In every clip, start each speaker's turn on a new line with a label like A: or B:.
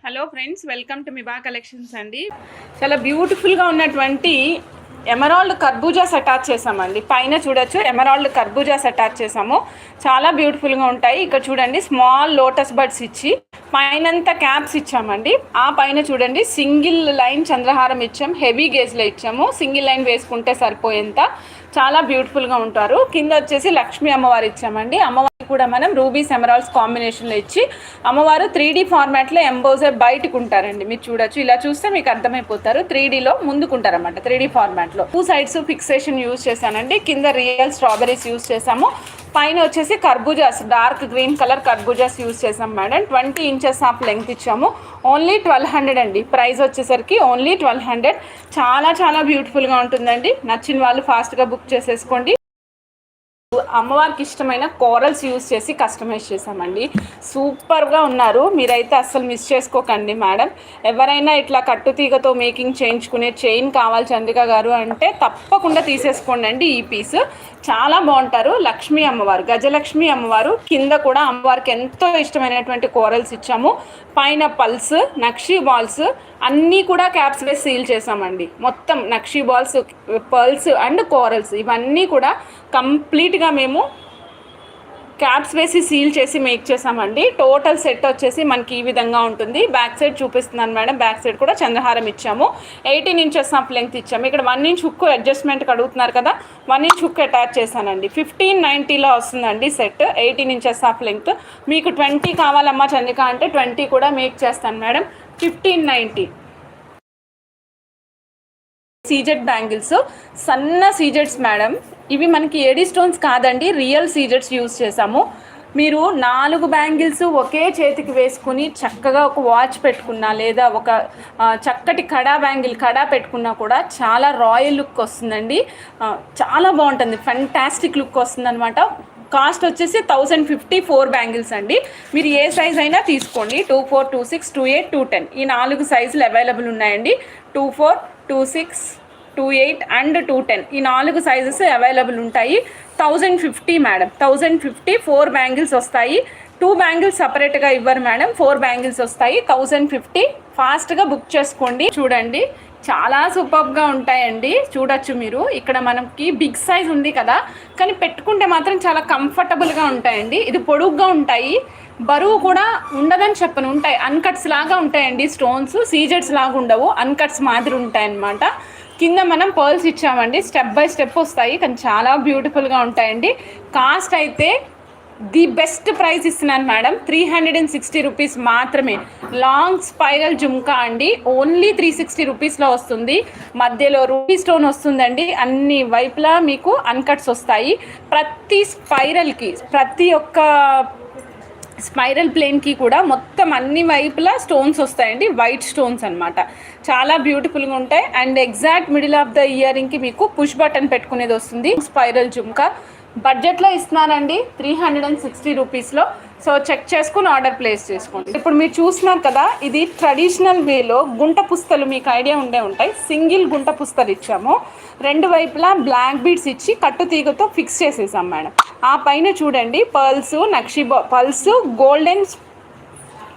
A: Hello friends, welcome to Miba collections అండి. చాలా బ్యూటిఫుల్గా ఉన్నటువంటి ఎమరాల్డ్ కర్బూజాస్ అటాచ్ చేసామండి. పైన చూడొచ్చు ఎమరాల్డ్ కర్బూజాస్ అటాచ్ చేసాము. చాలా బ్యూటిఫుల్గా ఉంటాయి. ఇక్కడ చూడండి స్మాల్ లోటస్ బడ్స్ ఇచ్చి పైనంతా క్యాప్స్ ఇచ్చామండి. ఆ పైన చూడండి సింగిల్ లైన్ చంద్రహారం ఇచ్చాము, హెవీ గేజ్లో ఇచ్చాము. సింగిల్ లైన్ వేసుకుంటే సరిపోయేంత చాలా బ్యూటిఫుల్గా ఉంటారు. కింద వచ్చేసి లక్ష్మీ అమ్మవారు ఇచ్చామండి. అమ్మవారు కూడా మనం రూబీస్ ఎమరాల్డ్స్ కాంబినేషన్లో ఇచ్చి అమ్మవారు 3D ఫార్మాట్లో ఎంబోజర్ బయటకు ఉంటారండి. మీరు చూడొచ్చు, ఇలా చూస్తే మీకు అర్థమైపోతారు. 3Dలో ముందుకుంటారన్నమాట. 3D ఫార్మాట్లో 2 సైడ్స్ ఫిక్సేషన్ యూజ్ చేశానండి. కింద రియల్ స్ట్రాబెరీస్ యూజ్ చేసాము. పైన వచ్చేసి కర్బూజాస్, డార్క్ గ్రీన్ కలర్ కర్బూజాస్ యూజ్ చేసాం మేడం. 20 ఇంచెస్ ఆఫ్ లెంగ్త్ ఇచ్చాము. ఓన్లీ 1200 అండి. ప్రైస్ వచ్చేసరికి ఓన్లీ 1200. చాలా చాలా బ్యూటిఫుల్గా ఉంటుందండి. నచ్చిన వాళ్ళు ఫాస్ట్గా బుక్ చేసేసుకోండి. అమ్మవారికి ఇష్టమైన కోరల్స్ యూజ్ చేసి కస్టమైజ్ చేసామండి. సూపర్గా ఉన్నారు. మీరైతే అస్సలు మిస్ చేసుకోకండి మేడం. ఎవరైనా ఇట్లా కట్టుతీగతో మేకింగ్ చేయించుకునే చైన్ కావాలి చంద్రిక గారు అంటే తప్పకుండా తీసేసుకోండి అండి. ఈ పీస్ చాలా బాగుంటారు. లక్ష్మీ అమ్మవారు, గజలక్ష్మి అమ్మవారు. కింద కూడా అమ్మవారికి ఎంతో ఇష్టమైనటువంటి కోరల్స్ ఇచ్చాము. పైన పల్స్, నక్షీ బాల్స్ అన్నీ కూడా క్యాప్స్ వేసి సీల్ చేసామండి. మొత్తం nakshi balls, pearls and corals ఇవన్నీ కూడా కంప్లీట్గా మేము క్యాప్స్ వేసి సీల్ చేసి మేక్ చేసామండి. టోటల్ సెట్ వచ్చేసి మనకి ఈ విధంగా ఉంటుంది. బ్యాక్ సైడ్ చూపిస్తున్నాను మేడం. బ్యాక్ సైడ్ కూడా చంద్రహారం ఇచ్చాము. 18 ఇంచెస్ ఆఫ్ లెంగ్త్ ఇచ్చాము. ఇక్కడ 1 ఇంచ్ హుక్ అడ్జస్ట్మెంట్కి అడుగుతున్నారు కదా, 1 ఇంచ్ హుక్ అటాచ్ చేశానండి. 1590లో వస్తుందండి సెట్. 18 inches of length. మీకు 20 కావాలమ్మా చంద్రిక అంటే 20 కూడా మేక్ చేస్తాను మేడం. 1590. సీజెడ్ బ్యాంగిల్స్, సన్న సీజెడ్స్ మేడం. ఇవి మనకి ఏడీ స్టోన్స్ కాదండి, రియల్ సీజెడ్స్ యూజ్ చేసాము. మీరు 4 బ్యాంగిల్స్ ఒకే చేతికి వేసుకుని చక్కగా ఒక వాచ్ పెట్టుకున్నా లేదా ఒక చక్కటి కడా పెట్టుకున్నా కూడా చాలా రాయల్ లుక్ వస్తుందండి. చాలా బాగుంటుంది, ఫెంటాస్టిక్ లుక్ వస్తుందన్నమాట. కాస్ట్ వచ్చేసి 1050 4 బ్యాంగిల్స్ అండి. మీరు ఏ సైజ్ అయినా తీసుకోండి. 24, 26, 28, 210 ఈ 4 సైజులు అవైలబుల్ ఉన్నాయండి. 24, 26, 28 అండ్ 210 ఈ 4 సైజెస్ అవైలబుల్ ఉంటాయి. 1050 మేడం. 1050 4 బ్యాంగిల్స్ వస్తాయి. 2 బ్యాంగిల్స్ సపరేట్గా ఇవ్వరు మేడం. 4 బ్యాంగిల్స్ వస్తాయి. 1050. ఫాస్ట్గా బుక్ చేసుకోండి. చూడండి చాలా సూపర్గా ఉంటాయండి. చూడొచ్చు మీరు. ఇక్కడ మనకి బిగ్ సైజ్ ఉంది కదా, కానీ పెట్టుకుంటే మాత్రం చాలా కంఫర్టబుల్గా ఉంటాయండి. ఇది పొడుగ్గా ఉంటాయి, బరువు కూడా ఉండదని చెప్పను, ఉంటాయి. అన్కట్స్ లాగా ఉంటాయండి. స్టోన్స్ సీజెడ్స్ లాగా ఉండవు, అన్కట్స్ మాదిరి ఉంటాయన్నమాట. కింద మనం పర్ల్స్ ఇచ్చామండి. స్టెప్ బై స్టెప్ వస్తాయి, కానీ చాలా బ్యూటిఫుల్గా ఉంటాయండి. కాస్ట్ అయితే ది బెస్ట్ ప్రైస్ ఇస్తున్నాను మేడం. 360 రూపీస్ మాత్రమే. లాంగ్ స్పైరల్ జుమ్కా అండి. ఓన్లీ 360 రూపీస్లో వస్తుంది. మధ్యలో రూపీ స్టోన్ వస్తుందండి. అన్ని వైపులా మీకు అన్కట్స్ వస్తాయి. ప్రతి స్పైరల్కి, ప్రతి ఒక్క స్పైరల్ ప్లేన్కి కూడా మొత్తం అన్ని వైపులా స్టోన్స్ వస్తాయండి. వైట్ స్టోన్స్ అనమాట. చాలా బ్యూటిఫుల్గా ఉంటాయి. And exact middle of the year రింగ్కి మీకు పుష్ బటన్ పెట్టుకునేది వస్తుంది. స్పైరల్ జుమ్కా బడ్జెట్లో ఇస్తున్నానండి 360 రూపీస్లో. సో చెక్ చేసుకుని ఆర్డర్ ప్లేస్ చేసుకోండి. ఇప్పుడు మీరు చూస్తున్నారు కదా, ఇది ట్రెడిషనల్ వేలో గుంట పుస్తలు, మీకు ఐడియా ఉంటాయి. సింగిల్ గుంట పుస్తలు ఇచ్చాము. 2 వైపులా బ్లాక్ బీడ్స్ ఇచ్చి కట్టుతీగతో ఫిక్స్ చేసేసాం మేడం. ఆ పైన చూడండి పర్ల్స్, నక్షి పర్ల్స్, గోల్డెన్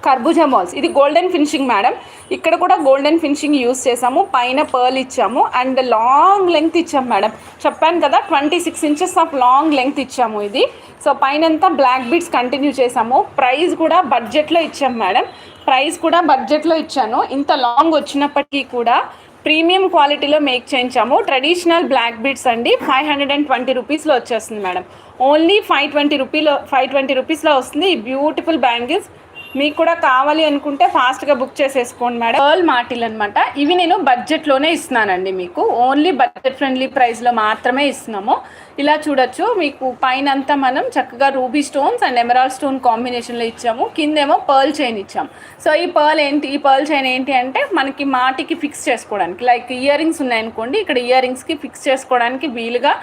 A: కర్బూజా బాల్స్. ఇది గోల్డెన్ ఫినిషింగ్ మేడం. ఇక్కడ కూడా గోల్డెన్ ఫినిషింగ్ యూస్ చేసాము. పైన పర్ల్ ఇచ్చాము అండ్ లాంగ్ లెంగ్త్ ఇచ్చాము మేడం. చెప్పాను కదా 26 ఇంచెస్ ఆఫ్ లాంగ్ లెంగ్త్ ఇచ్చాము ఇది. సో పైనంతా బ్లాక్ బీడ్స్ కంటిన్యూ చేసాము. ప్రైస్ కూడా బడ్జెట్లో ఇచ్చాము మేడం. ప్రైస్ కూడా బడ్జెట్లో ఇచ్చాను. ఇంత లాంగ్ వచ్చినప్పటికీ కూడా ప్రీమియం క్వాలిటీలో మేక్ చేయించాము. ట్రెడిషనల్ బ్లాక్ బీడ్స్ అండి. 520 రూపీస్లో వచ్చేస్తుంది మేడం. ఓన్లీ 520 రూపీస్లో వస్తుంది ఈ బ్యూటిఫుల్ బ్యాంగిల్స్. మీకు కూడా కావాలి అనుకుంటే ఫాస్ట్గా బుక్ చేసేసుకోండి మేడం. పర్ల్ మాటిల్ అనమాట. ఇవి నేను బడ్జెట్లోనే ఇస్తున్నానండి మీకు. ఓన్లీ బడ్జెట్ ఫ్రెండ్లీ ప్రైస్లో మాత్రమే ఇస్తున్నాము. ఇలా చూడొచ్చు. మీకు పైన అంతా మనం చక్కగా ruby stones and emerald stone కాంబినేషన్లో ఇచ్చాము. కిందేమో పర్ల్ చైన్ ఇచ్చాము. సో ఈ పర్ల్ చైన్ ఏంటి అంటే మనకి మాటికి ఫిక్స్ చేసుకోవడానికి, లైక్ ఇయర్ రింగ్స్ ఉన్నాయనుకోండి, ఇక్కడ ఇయర్ రింగ్స్కి ఫిక్స్ చేసుకోవడానికి వీలుగా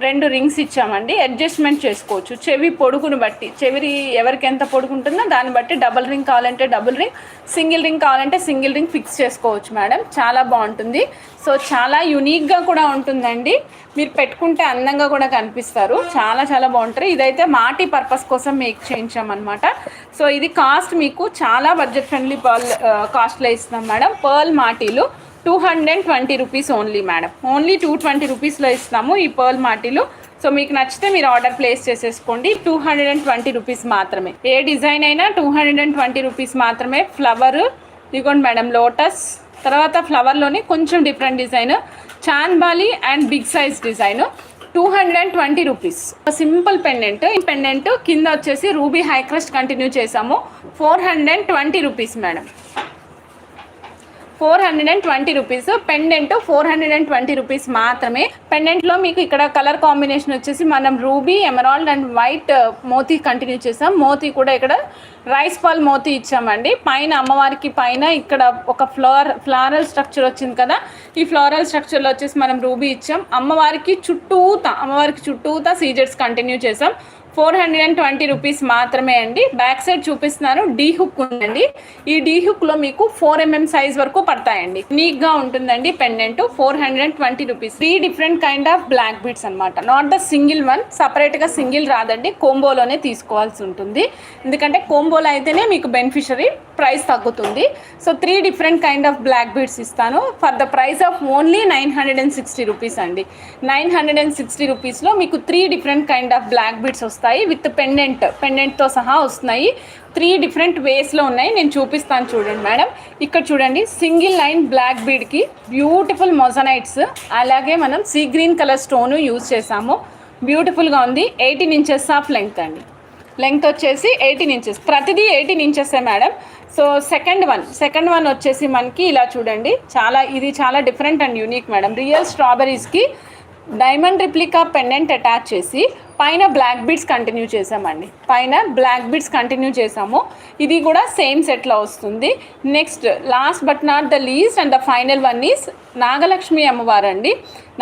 A: 2 రింగ్స్ ఇచ్చామండి. అడ్జస్ట్మెంట్ చేసుకోవచ్చు చెవి పొడుగును బట్టి. చెవి ఎవరికి ఎంత పొడుగుంటుందో దాన్ని బట్టి డబుల్ రింగ్ కావాలంటే డబుల్ రింగ్, సింగిల్ రింగ్ కావాలంటే సింగిల్ రింగ్ ఫిక్స్ చేసుకోవచ్చు మేడం. చాలా బాగుంటుంది. సో చాలా యూనిక్గా కూడా ఉంటుందండి. మీరు పెట్టుకుంటే అందంగా కూడా కూడా కనిపిస్తారు, చాలా చాలా బాగుంటారు. ఇదైతే మాటీ పర్పస్ కోసం మేక్ చేయించామన్నమాట. సో ఇది కాస్ట్ మీకు చాలా బడ్జెట్ ఫ్రెండ్లీ పర్ల్ కాస్ట్లో ఇస్తున్నాం మేడం. పర్ల్ మాటీలు 220 రూపీస్ ఓన్లీ మేడం. ఓన్లీ 220 రూపీస్లో ఇస్తున్నాము ఈ పర్ల్ మాటీలు. సో మీకు నచ్చితే మీరు ఆర్డర్ ప్లేస్ చేసేసుకోండి. 220 రూపీస్ మాత్రమే. ఏ డిజైన్ అయినా 220 రూపీస్ మాత్రమే. ఫ్లవర్ ఇదిగోండి మేడం, లోటస్, తర్వాత ఫ్లవర్లోని కొంచెం different design, chandbali and big size design, 220 rupees. Simple pendant. ఈ పెండెంట్ కింద వచ్చేసి రూబీ హై క్రస్ట్ కంటిన్యూ చేసాము. 420 rupees madam. 420 rupees. Pendant 420 rupees మాత్రమే. పెండెంట్లో మీకు ఇక్కడ కలర్ కాంబినేషన్ వచ్చేసి మనం రూబీ, ఎమరాల్డ్ అండ్ వైట్ మోతీ కంటిన్యూ చేసాం. మోతీ కూడా ఇక్కడ రైస్ పాల్ మోతీ ఇచ్చామండి. పైన అమ్మవారికి పైన ఇక్కడ ఒక ఫ్లోరల్ స్ట్రక్చర్ వచ్చింది కదా, ఈ ఫ్లోరల్ స్ట్రక్చర్లో వచ్చేసి మనం రూబీ ఇచ్చాం. అమ్మవారికి చుట్టూతా సీజెట్స్ కంటిన్యూ చేసాం. 420 రూపీస్ మాత్రమే అండి. బ్యాక్ సైడ్ చూపిస్తున్నాను, డీ హుక్ ఉందండి. ఈ డీ హుక్లో మీకు 4mm సైజ్ వరకు పడతాయండి. యూనిక్గా ఉంటుందండి pendant. 420 rupees. 3 different kind of black beads అనమాట. నాట్ ద సింగిల్ వన్, సపరేట్గా సింగిల్ రాదండి, కోంబోలోనే తీసుకోవాల్సి ఉంటుంది. ఎందుకంటే కోంబోలో అయితేనే మీకు బెనిఫిషరీ ప్రైస్ తగ్గుతుంది. So 3 different kind of black beads ఇస్తాను for the price of only 960 rupees అండి. 960 రూపీస్లో మీకు 3 different kind of black beads వస్తాయి విత్ పెండెంట్తో సహా వస్తున్నాయి. 3 డిఫరెంట్ వేస్లో ఉన్నాయి, నేను చూపిస్తాను చూడండి మేడం. ఇక్కడ చూడండి, సింగిల్ లైన్ బ్లాక్ బీడ్కి బ్యూటిఫుల్ మొజనైట్స్, అలాగే మనం sea green colour stone use చేసాము. బ్యూటిఫుల్గా ఉంది. 18 ఇంచెస్ ఆఫ్ లెంగ్త్ అండి. లెంగ్త్ వచ్చేసి 18 ఇంచెస్. ప్రతిదీ 18 ఇంచెసే మేడం. సో సెకండ్ వన్ వచ్చేసి మనకి ఇలా చూడండి, ఇది చాలా different and unique madam. Real స్ట్రాబెరీస్కి డైమండ్ రిప్లికా పెండెంట్ అటాచ్ చేసి పైన బ్లాక్ బీడ్స్ కంటిన్యూ చేసాము. ఇది కూడా సేమ్ సెట్లో వస్తుంది. Next last but not the least and the final one is Nagalakshmi అమ్మవారు అండి.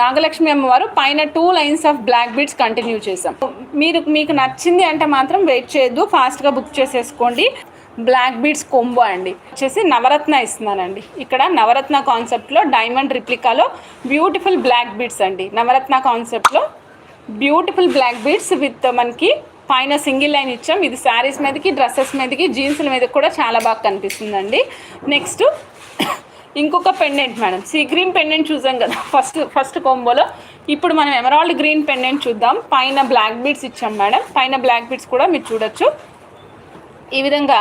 A: నాగలక్ష్మి అమ్మవారు పైన 2 lines of black beads continue చేసాం. మీకు నచ్చింది అంటే మాత్రం వెయిట్ చేయొద్దు, ఫాస్ట్గా బుక్ చేసేసుకోండి. బ్లాక్ బీడ్స్ కొంబో అండి వచ్చేసి నవరత్న ఇస్తున్నానండి. ఇక్కడ నవరత్న కాన్సెప్ట్లో డైమండ్ రిప్లికాలో బ్యూటిఫుల్ బ్లాక్ బీడ్స్ అండి. నవరత్న కాన్సెప్ట్లో బ్యూటిఫుల్ బ్లాక్ బీడ్స్ విత్ మనకి పైన సింగిల్ లైన్ ఇచ్చాం. ఇది శారీస్ మీదకి, డ్రెస్సెస్ మీదకి, జీన్స్ల మీద కూడా చాలా బాగా కనిపిస్తుందండి. నెక్స్ట్ ఇంకొక pendant madam, sea green pendant చూసాం కదా ఫస్ట్ కాంబోలో. ఇప్పుడు మనం ఎమరాల్డ్ గ్రీన్ పెండెంట్ చూద్దాం. పైన బ్లాక్ బీడ్స్ ఇచ్చాం మేడం. పైన బ్లాక్ బీడ్స్ కూడా మీరు చూడొచ్చు. ఈ విధంగా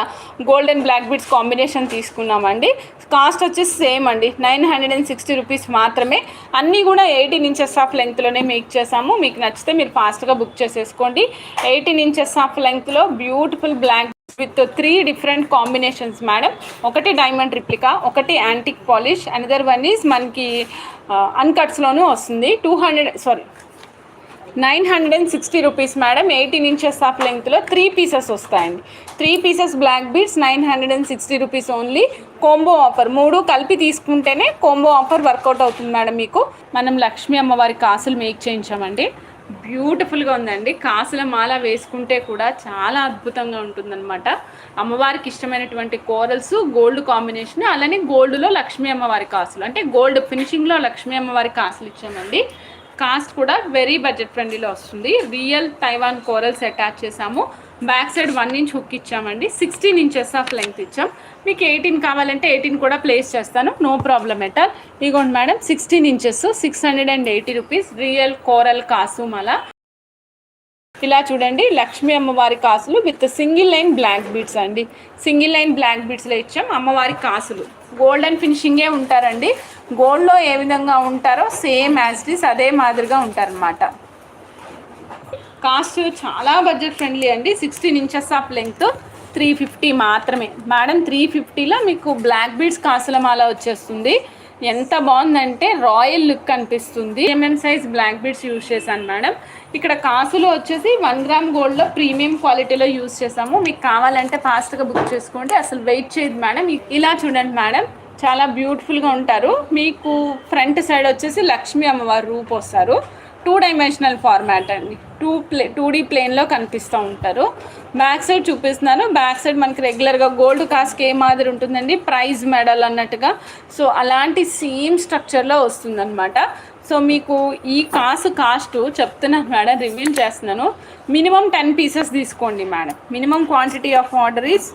A: గోల్డెన్ బ్లాక్ బీడ్స్ కాంబినేషన్ తీసుకున్నామండి. కాస్ట్ వచ్చేసి సేమ్ అండి, 960 రూపీస్ మాత్రమే. అన్నీ కూడా 18 ఇంచెస్ ఆఫ్ లెంగ్త్లోనే మేక్ చేసాము. మీకు నచ్చితే మీరు ఫాస్ట్గా బుక్ చేసేసుకోండి. 18 ఇంచెస్ ఆఫ్ లెంగ్త్లో beautiful black with 3 different combinations madam. ఒకటి డైమండ్ రిప్లికా, ఒకటి antique polish, another one is మనకి అన్కట్స్లోనూ వస్తుంది. 960 రూపీస్ మేడం. 18 ఇంచెస్ ఆఫ్ లెంగ్త్లో 3 పీసెస్ వస్తాయండి. 3 pieces black beads 960 rupees only. Combo offer 3 కలిపి తీసుకుంటేనే కోంబో ఆఫర్ వర్కౌట్ అవుతుంది మేడం. మీకు మనం లక్ష్మీ అమ్మవారి కాసులు మేక్ చేయించామండి. బ్యూటిఫుల్గా ఉందండి. కాసుల మాల వేసుకుంటే కూడా చాలా అద్భుతంగా ఉంటుందన్నమాట. అమ్మవారికి ఇష్టమైనటువంటి కోరల్స్, గోల్డ్ కాంబినేషన్, అలానే గోల్డ్లో లక్ష్మీ అమ్మవారి కాసులు, అంటే గోల్డ్ ఫినిషింగ్లో లక్ష్మీ అమ్మవారి కాసులు ఇచ్చామండి. కాస్ట్ కూడా వెరీ బడ్జెట్ ఫ్రెండ్లీలో వస్తుంది. రియల్ తైవాన్ కోరల్స్ అటాచ్ చేసాము. బ్యాక్ సైడ్ 1 ఇంచ్ హుక్ ఇచ్చామండి. 16 ఇంచెస్ ఆఫ్ లెంగ్త్ ఇచ్చాం. మీకు 18 కావాలంటే 18 కూడా ప్లేస్ చేస్తాను, నో ప్రాబ్లం ఎట్ ఆల్. ఇగోండి madam, 16 inches 680 rupees. Real coral కాసు మాల. ఇలా చూడండి, లక్ష్మీ అమ్మవారి కాసులు with single line black beads అండి. సింగిల్ లైన్ బ్లాక్ బీడ్స్లో ఇచ్చాం. అమ్మవారి కాసులు గోల్డెన్ ఫినిషింగే ఉంటారండి. గోల్డ్లో ఏ విధంగా ఉంటారో సేమ్ యాజ్ ఇట్ ఈస్ అదే మాదిరిగా ఉంటారనమాట. కాస్ట్ చాలా బడ్జెట్ ఫ్రెండ్లీ అండి. 16 ఇంచెస్ ఆఫ్ లెంగ్త్ 350 మాత్రమే మేడం. 350లో మీకు బ్లాక్ బీడ్స్ కాసుల మాల వచ్చేస్తుంది. ఎంత బాగుందంటే రాయల్ లుక్ అనిపిస్తుంది. సైజ్ బ్లాక్ బీడ్స్ యూజ్ చేశాను మేడం. ఇక్కడ కాసులు వచ్చేసి 1 గ్రామ్ గోల్డ్లో ప్రీమియం క్వాలిటీలో యూజ్ చేసాము. మీకు కావాలంటే ఫాస్ట్గా బుక్ చేసుకోండి, అసలు వెయిట్ చేయదు మేడం. ఇలా చూడండి మేడం, చాలా బ్యూటిఫుల్గా ఉంటారు. మీకు ఫ్రంట్ సైడ్ వచ్చేసి లక్ష్మీ అమ్మవారు రూప్ వస్తారు. 2 డైమెన్షనల్ ఫార్మాట్ అండి. 2D ప్లేన్లో కనిపిస్తూ ఉంటారు. బ్యాక్ సైడ్ చూపిస్తున్నాను. బ్యాక్ సైడ్ మనకి రెగ్యులర్గా గోల్డ్ కాస్కి ఏ మాదిరి ఉంటుందండి, ప్రైజ్ మెడల్ అన్నట్టుగా. సో అలాంటి సేమ్ స్ట్రక్చర్లో వస్తుందన్నమాట. సో మీకు ఈ కాస్ట్ చెప్తున్నాను మేడం, రివీల్ చేస్తున్నాను. మినిమం 10 పీసెస్ తీసుకోండి madam. Minimum quantity of order is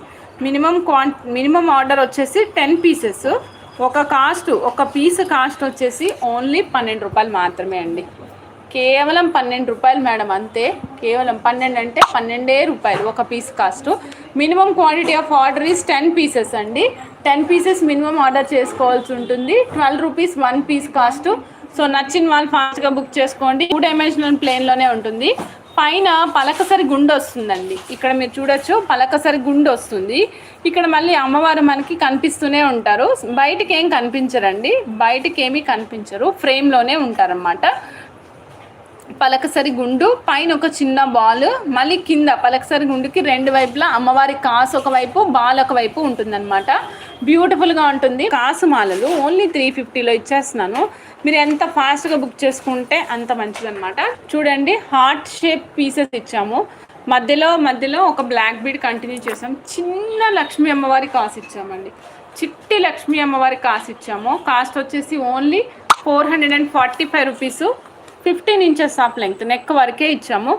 A: minimum order వచ్చేసి 10 పీసెస్. ఒక పీస్ కాస్ట్ వచ్చేసి ఓన్లీ 12 రూపాయలు మాత్రమే అండి. కేవలం 12 రూపాయలు మేడం, అంతే. కేవలం 12 అంటే 12 రూపాయలు ఒక piece cost. Minimum quantity of order is 10 pieces అండి. 10 పీసెస్ మినిమం ఆర్డర్ చేసుకోవాల్సి ఉంటుంది. 12 రూపీస్ 1 పీస్ కాస్ట్. సో నచ్చిన వాళ్ళు ఫాస్ట్గా బుక్ చేసుకోండి. 2 డైమెన్షనల్ ప్లేన్లోనే ఉంటుంది. పైన పలకసరి గుండు వస్తుందండి. ఇక్కడ మీరు చూడొచ్చు, పలకసరి గుండు వస్తుంది. ఇక్కడ మళ్ళీ అమ్మవారు మనకి కనిపిస్తూనే ఉంటారు. బయటికి ఏం కనిపించరండి, బయటికి ఏమీ కనిపించరు, ఫ్రేమ్లోనే ఉంటారన్నమాట. పలకసరి గుండు పైన ఒక చిన్న బాల్, మళ్ళీ కింద పలకసరి గుండుకి 2 వైపులా అమ్మవారి కాసు ఒకవైపు, బాల్ ఒకవైపు ఉంటుందన్నమాట. బ్యూటిఫుల్గా ఉంటుంది. కాసు మాలలు ఓన్లీ 350లో ఇచ్చేస్తున్నాను. మీరు ఎంత ఫాస్ట్గా బుక్ చేసుకుంటే అంత మంచిదన్నమాట. చూడండి, హార్ట్ షేప్ పీసెస్ ఇచ్చాము. మధ్యలో ఒక బ్లాక్ బీడ్ కంటిన్యూ చేసాం. చిన్న లక్ష్మీ అమ్మవారి కాసు ఇచ్చామండి. చిట్టి లక్ష్మీ అమ్మవారి కాసు ఇచ్చాము. కాస్ట్ వచ్చేసి only 445 rupees. 15 inches of length, neck వరకే ఇచ్చాము.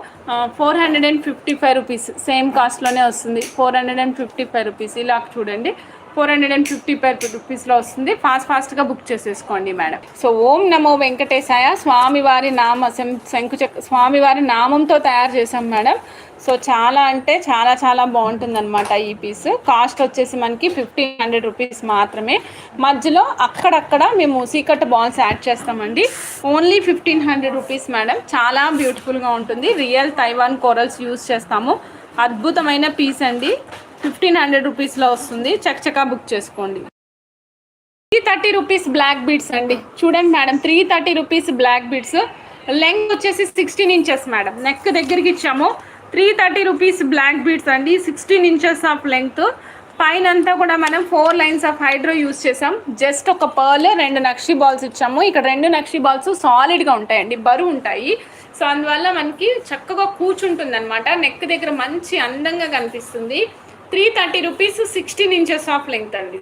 A: 455 రూపీస్ సేమ్ కాస్ట్లోనే వస్తుంది. 455 రూపీస్ ఇలా చూడండి, 455 రూపీస్లో వస్తుంది. ఫాస్ట్గా బుక్ చేసేసుకోండి మేడం. సో ఓం నమో వెంకటేశాయ స్వామివారి స్వామివారి నామంతో తయారు చేసాం మేడం. సో చాలా అంటే చాలా బాగుంటుందన్నమాట ఈ పీస్. కాస్ట్ వచ్చేసి మనకి 1500 రూపీస్ మాత్రమే. మధ్యలో అక్కడక్కడ మేము సీకట్ బాల్స్ యాడ్ చేస్తామండి. Only 1500 rupees madam. చాలా బ్యూటిఫుల్గా ఉంటుంది. రియల్ తైవాన్ కోరల్స్ యూస్ చేస్తాము. అద్భుతమైన పీస్ అండి. 1500 రూపీస్లో వస్తుంది. చక్కగా బుక్ చేసుకోండి. 330 రూపీస్ బ్లాక్ బీడ్స్ అండి. చూడండి madam, 330 rupees black beads. Length వచ్చేసి 16 ఇంచెస్ మేడం. నెక్ దగ్గరికి ఇచ్చాము. 330 రూపీస్ బ్లాక్ బీడ్స్ అండి. 16 ఇంచెస్ ఆఫ్ లెంగ్త్. పైన అంతా కూడా మనం 4 లైన్స్ ఆఫ్ హైడ్రో యూస్ చేసాం. జస్ట్ ఒక పర్ల్, 2 నక్షి బాల్స్ ఇచ్చాము. ఇక్కడ 2 నక్షి బాల్స్ సాలిడ్గా ఉంటాయండి, బరువు ఉంటాయి. సో అందువల్ల మనకి చక్కగా కూర్చుంటుంది అనమాట. నెక్ దగ్గర మంచి అందంగా కనిపిస్తుంది. 330 రూపీస్, 16 ఇంచెస్ ఆఫ్ లెంగ్త్ అండి.